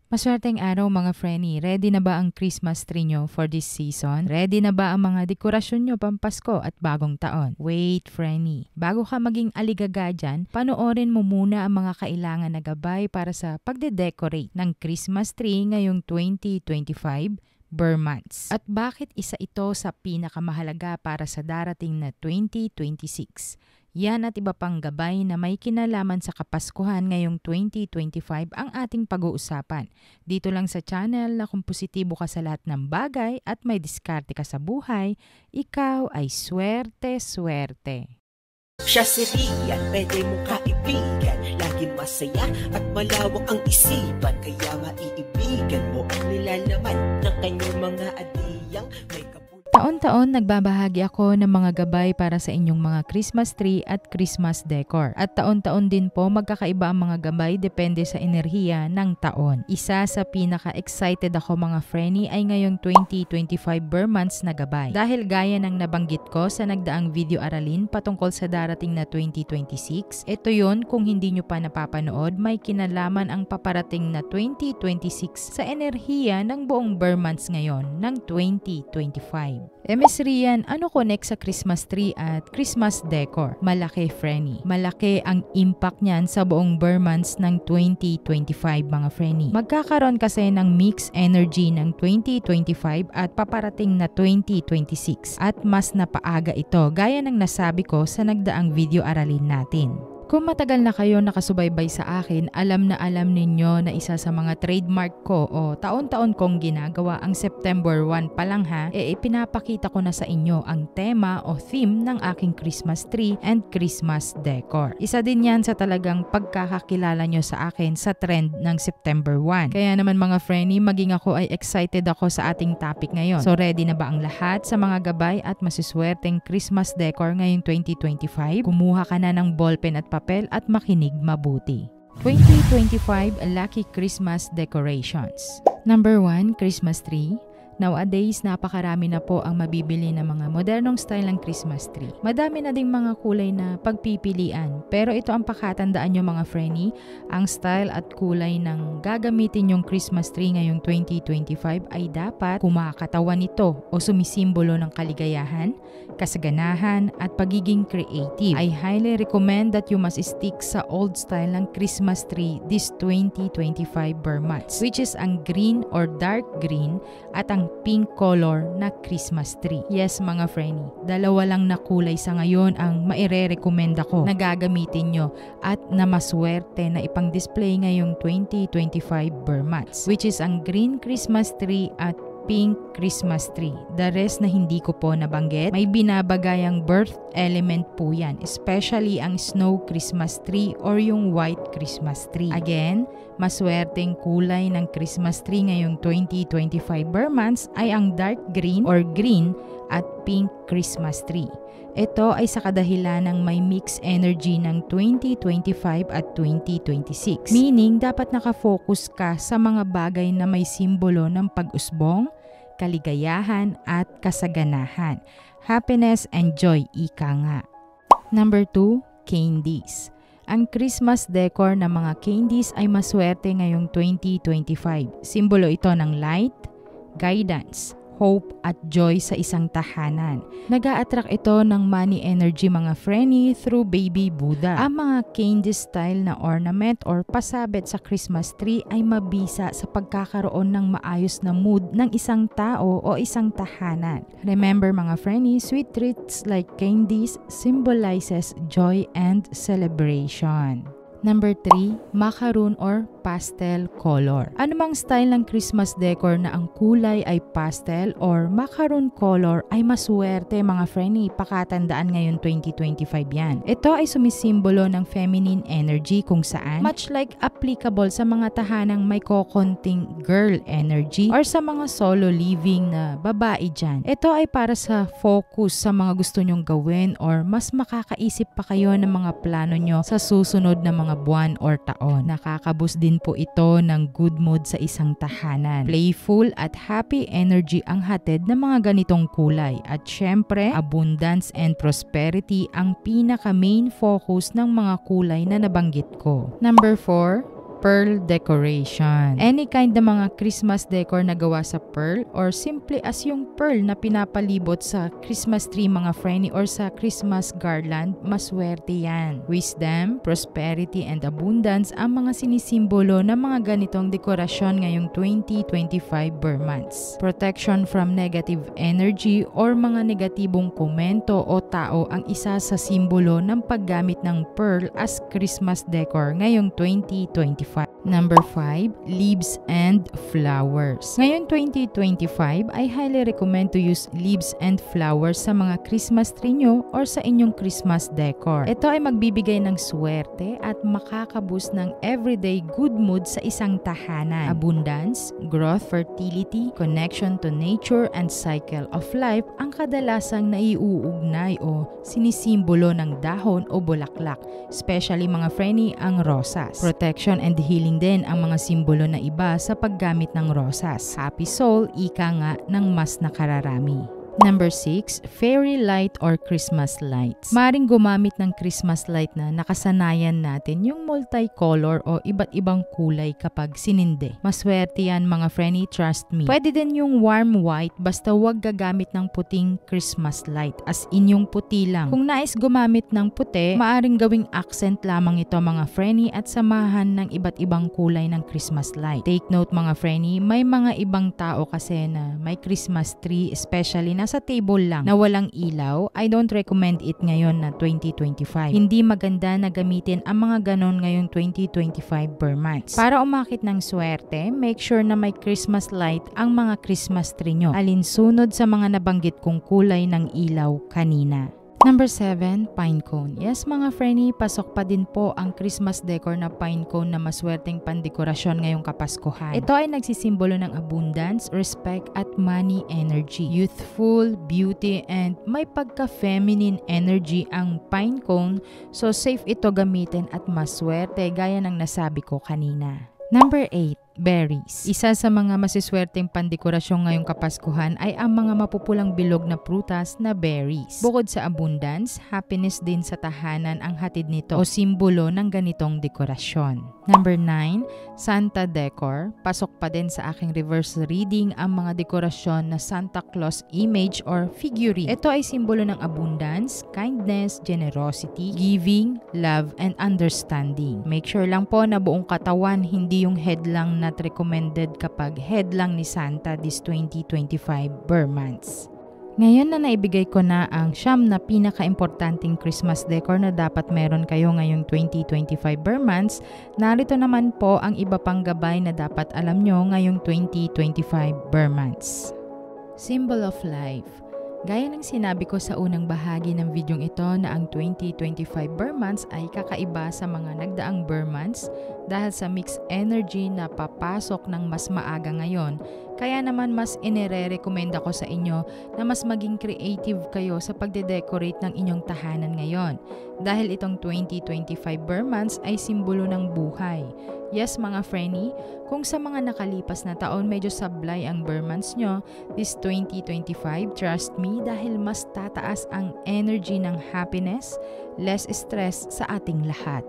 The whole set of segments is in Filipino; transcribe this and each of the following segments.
Maswerteng araw mga Frenny, ready na ba ang Christmas tree nyo for this season? Ready na ba ang mga dekorasyon nyo pampasko at bagong taon? Wait Frenny, bago ka maging aligaga dyan, panoorin mo muna ang mga kailangan na gabay para sa pagde-decorate ng Christmas tree ngayong 2025 Burr months. At bakit isa ito sa pinakamahalaga para sa darating na 2026? Yan at iba pang gabay na may kinalaman sa Kapaskuhan ngayong 2025 ang ating pag-uusapan. Dito lang sa channel na kung positibo ka sa lahat ng bagay at may diskarte ka sa buhay, ikaw ay swerte-swerte. Siya si Rian, pwede mong kaibigan, laging masaya at malawak ang isipan, kaya maiibigan mo ang nilalaman ng kanyang mga adiyang may Taon-taon nagbabahagi ako ng mga gabay para sa inyong mga Christmas tree at Christmas decor. At taon-taon din po magkakaiba ang mga gabay depende sa enerhiya ng taon. Isa sa pinaka-excited ako mga Frenny ay ngayong 2025 Burr months na gabay. Dahil gaya ng nabanggit ko sa nagdaang video aralin patungkol sa darating na 2026, ito yun kung hindi nyo pa napapanood, may kinalaman ang paparating na 2026 sa enerhiya ng buong Burr months ngayon ng 2025. MS Rian, ano connect sa Christmas tree at Christmas decor? Malaki Frenny. Malaki ang impact niyan sa buong Burr months ng 2025 mga Frenny. Magkakaroon kasi ng mixed energy ng 2025 at paparating na 2026 at mas napaaga ito gaya ng nasabi ko sa nagdaang video aralin natin. Kung matagal na kayo nakasubaybay sa akin, alam na alam ninyo na isa sa mga trademark ko o taon-taon kong ginagawa ang September 1 pa lang ipinapakita ko na sa inyo ang tema o theme ng aking Christmas tree and Christmas decor. Isa din yan sa talagang pagkakakilala nyo sa akin sa trend ng September 1. Kaya naman mga Frenny, maging ako ay excited ako sa ating topic ngayon. So ready na ba ang lahat sa mga gabay at masiswerteng Christmas decor ngayong 2025? Kumuha ka na ng ballpen at papel at makinig mabuti. 2025 Lucky Christmas Decorations. Number 1, Christmas tree. Nowadays, napakarami na po ang mabibili ng mga modernong style ng Christmas tree. Madami na ding mga kulay na pagpipilian. Pero ito ang pakatandaan nyo mga Frenny, ang style at kulay ng gagamitin yung Christmas tree ngayong 2025 ay dapat kumakatawan nito o sumisimbolo ng kaligayahan, kasaganahan at pagiging creative. I highly recommend that you must stick sa old style ng Christmas tree this 2025 Burr months, which is ang green or dark green at ang pink color na Christmas tree. Yes mga Frenny, dalawa lang na kulay sa ngayon ang maire-recommend ako na gagamitin nyo at na maswerte na ipang-display ngayong 2025 Burr months, which is ang green Christmas tree at pink Christmas tree. The rest na hindi ko po nabanggit, may binabagayang birth element po yan, especially ang snow Christmas tree or yung white Christmas tree. Again, maswerteng kulay ng Christmas tree ngayong 2025 Burr months ay ang dark green or green at pink Christmas tree. Ito ay sa kadahilan ng may mixed energy ng 2025 at 2026. Meaning, dapat nakafocus ka sa mga bagay na may simbolo ng pag-usbong, kaligayahan at kasaganahan. Happiness and joy, ika nga. Number 2, candies. Ang Christmas decor ng mga candies ay maswerte ngayong 2025. Simbolo ito ng light, guidance, hope at joy sa isang tahanan. Nag-a-attract ito ng money energy mga Frenny through baby Buddha. Ang mga candy style na ornament or pasabit sa Christmas tree ay mabisa sa pagkakaroon ng maayos na mood ng isang tao o isang tahanan. Remember mga Frenny, sweet treats like candies symbolizes joy and celebration. Number 3, macaroon or pastel color. Anumang style ng Christmas decor na ang kulay ay pastel or macaroon color ay maswerte mga Frenny, pakatandaan ngayon 2025 yan. Ito ay sumisimbolo ng feminine energy kung saan much like applicable sa mga tahanang may kokonting girl energy or sa mga solo living na babae dyan. Ito ay para sa focus sa mga gusto nyong gawin or mas makakaisip pa kayo ng mga plano nyo sa susunod na mga buwan or taon. Nakakaboost din po ito ng good mood sa isang tahanan. Playful at happy energy ang hatid ng mga ganitong kulay. At syempre, abundance and prosperity ang pinaka-main focus ng mga kulay na nabanggit ko. Number 4, pearl decoration. Any kind ng mga Christmas decor na gawa sa pearl or simply as yung pearl na pinapalibot sa Christmas tree mga friendly or sa Christmas garland, maswerte yan. Wisdom, prosperity, and abundance ang mga sinisimbolo ng mga ganitong dekorasyon ngayong 2025 Burr months. Protection from negative energy or mga negatibong komento o tao ang isa sa simbolo ng paggamit ng pearl as Christmas decor ngayong 2025. Number 5, leaves and flowers. Ngayon 2025, I highly recommend to use leaves and flowers sa mga Christmas tree nyo or sa inyong Christmas decor. Ito ay magbibigay ng swerte at makakaboost ng everyday good mood sa isang tahanan. Abundance, growth, fertility, connection to nature, and cycle of life ang kadalasang naiuugnay o sinisimbolo ng dahon o bulaklak, especially mga friendly ang rosas. Protection and healing din ang mga simbolo na iba sa paggamit ng rosas. Happy soul, ika nga ng mas nakararami. Number 6, fairy light or Christmas lights. Maring gumamit ng Christmas light na nakasanayan natin yung multicolor o iba't ibang kulay kapag sininde. Maswerte yan mga friendly, trust me. Pwede din yung warm white basta wag gagamit ng puting Christmas light as in yung puti lang. Kung nais gumamit ng puti, maaring gawing accent lamang ito mga friendly at samahan ng iba't ibang kulay ng Christmas light. Take note mga friendly, may mga ibang tao kasi na may Christmas tree especially na sa table lang na walang ilaw. I don't recommend it ngayon na 2025. Hindi maganda na gamitin ang mga ganon ngayong 2025 Burr months. Para umakit ng swerte, make sure na may Christmas light ang mga Christmas tree nyo. Alinsunod sa mga nabanggit kong kulay ng ilaw kanina. Number 7, pine cone. Yes mga friendly, pasok pa din po ang Christmas decor na pine cone na maswerteng pandekorasyon ngayong Kapaskuhan. Ito ay nagsisimbolo ng abundance, respect at money energy. Youthful, beauty, and may pagka-feminine energy ang pine cone, so safe ito gamitin at maswerte gaya ng nasabi ko kanina. Number 8, berries. Isa sa mga masiswerteng pandekorasyon ngayong Kapaskuhan ay ang mga mapupulang bilog na prutas na berries. Bukod sa abundance, happiness din sa tahanan ang hatid nito o simbolo ng ganitong dekorasyon. Number 9, Santa decor. Pasok pa din sa aking reverse reading ang mga dekorasyon na Santa Claus image or figurine. Ito ay simbolo ng abundance, kindness, generosity, giving, love, and understanding. Make sure lang po na buong katawan, hindi yung head lang not recommended kapag head lang ni Santa this 2025 Burr months. Ngayon na naibigay ko na ang 9 na pinaka-importanting Christmas decor na dapat meron kayo ngayong 2025 Burr months, narito naman po ang iba pang gabay na dapat alam nyo ngayong 2025 Burr months. Symbol of life. Gaya ng sinabi ko sa unang bahagi ng videong ito na ang 2025 Burr months ay kakaiba sa mga nagdaang Burr months dahil sa mixed energy na papasok ng mas maaga ngayon. Kaya naman mas inire-recommend ako sa inyo na mas maging creative kayo sa pagde-decorate ng inyong tahanan ngayon. Dahil itong 2025 Burr months ay simbolo ng buhay. Yes mga friendly, kung sa mga nakalipas na taon medyo sablay ang Burr months nyo, this 2025, trust me, dahil mas tataas ang energy ng happiness, less stress sa ating lahat.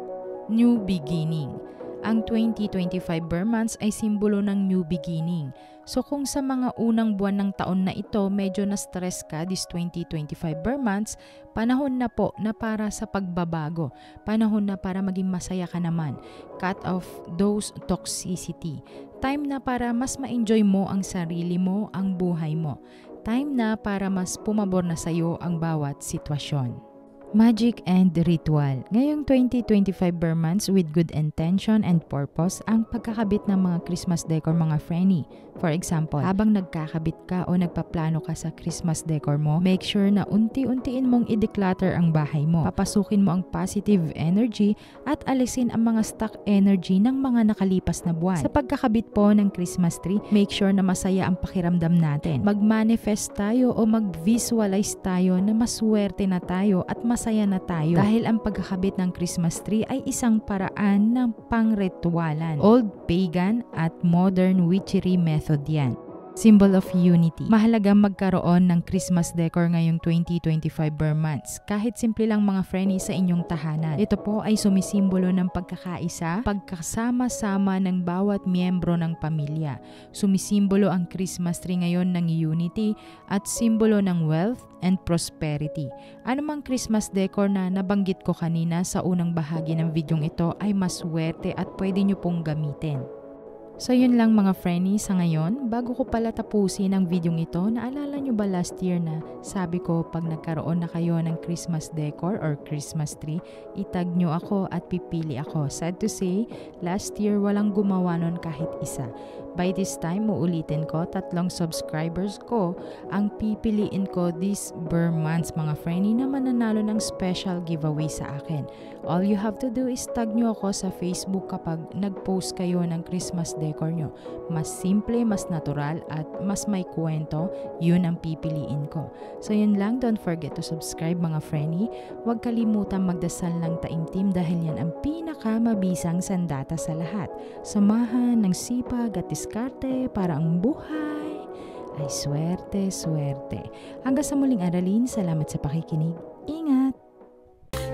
New beginning. Ang 2025 Burr months ay simbolo ng new beginning. So kung sa mga unang buwan ng taon na ito medyo na-stress ka this 2025 Burr months, panahon na po na para sa pagbabago. Panahon na para maging masaya ka naman. Cut off those toxicity. Time na para mas ma-enjoy mo ang sarili mo, ang buhay mo. Time na para mas pumabor na sa'yo ang bawat sitwasyon. Magic and ritual. Ngayong 2025 Burr months with good intention and purpose ang pagkakabit ng mga Christmas decor mga friendly. For example, habang nagkakabit ka o nagpaplano ka sa Christmas decor mo, make sure na unti-untiin mong i-declutter ang bahay mo. Papasukin mo ang positive energy at alisin ang mga stuck energy ng mga nakalipas na buwan. Sa pagkakabit po ng Christmas tree, make sure na masaya ang pakiramdam natin. Mag-manifest tayo o mag-visualize tayo na maswerte na tayo at masaya na tayo. Dahil ang pagkakabit ng Christmas tree ay isang paraan ng pang-ritualan. Old pagan at modern witchery method yan. Symbol of unity. Mahalagang magkaroon ng Christmas decor ngayong 2025 Burr months. Kahit simple lang mga friendly sa inyong tahanan. Ito po ay sumisimbolo ng pagkakaisa, pagkasama-sama ng bawat miyembro ng pamilya. Sumisimbolo ang Christmas tree ngayon ng unity at simbolo ng wealth and prosperity. Anumang Christmas decor na nabanggit ko kanina sa unang bahagi ng videong ito ay maswerte at pwede nyo pong gamitin. So yun lang mga friendly sa ngayon. Bago ko pala tapusin ang videong ito, naalala nyo ba last year na sabi ko pag nagkaroon na kayo ng Christmas decor or Christmas tree, itag nyo ako at pipili ako. Sad to say, last year walang gumawa nun kahit isa. By this time, uulitin ko, 3 subscribers ko ang pipiliin ko this Burr months mga friendly na mananalo ng special giveaway sa akin. All you have to do is tag nyo ako sa Facebook kapag nag-post kayo ng Christmas decor nyo. Mas simple, mas natural at mas may kwento, yun ang pipiliin ko. So yun lang, don't forget to subscribe mga friendly. Huwag kalimutan magdasal ng taimtim dahil yan ang pinakamabisang sandata sa lahat. Samahan ng sipag at diskarte para ang buhay ay swerte, swerte. Hanggang sa muling aralin, salamat sa pakikinig. Ingat!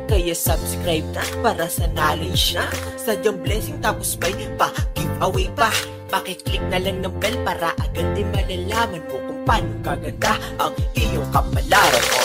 Kaya subscribe na para sa knowledge na sadyang blessing tapos may pa-giveaway pa. Pakiclick na lang ng bell para agad din malalaman mo kung paano kaganda ang iyong kapalaran mo.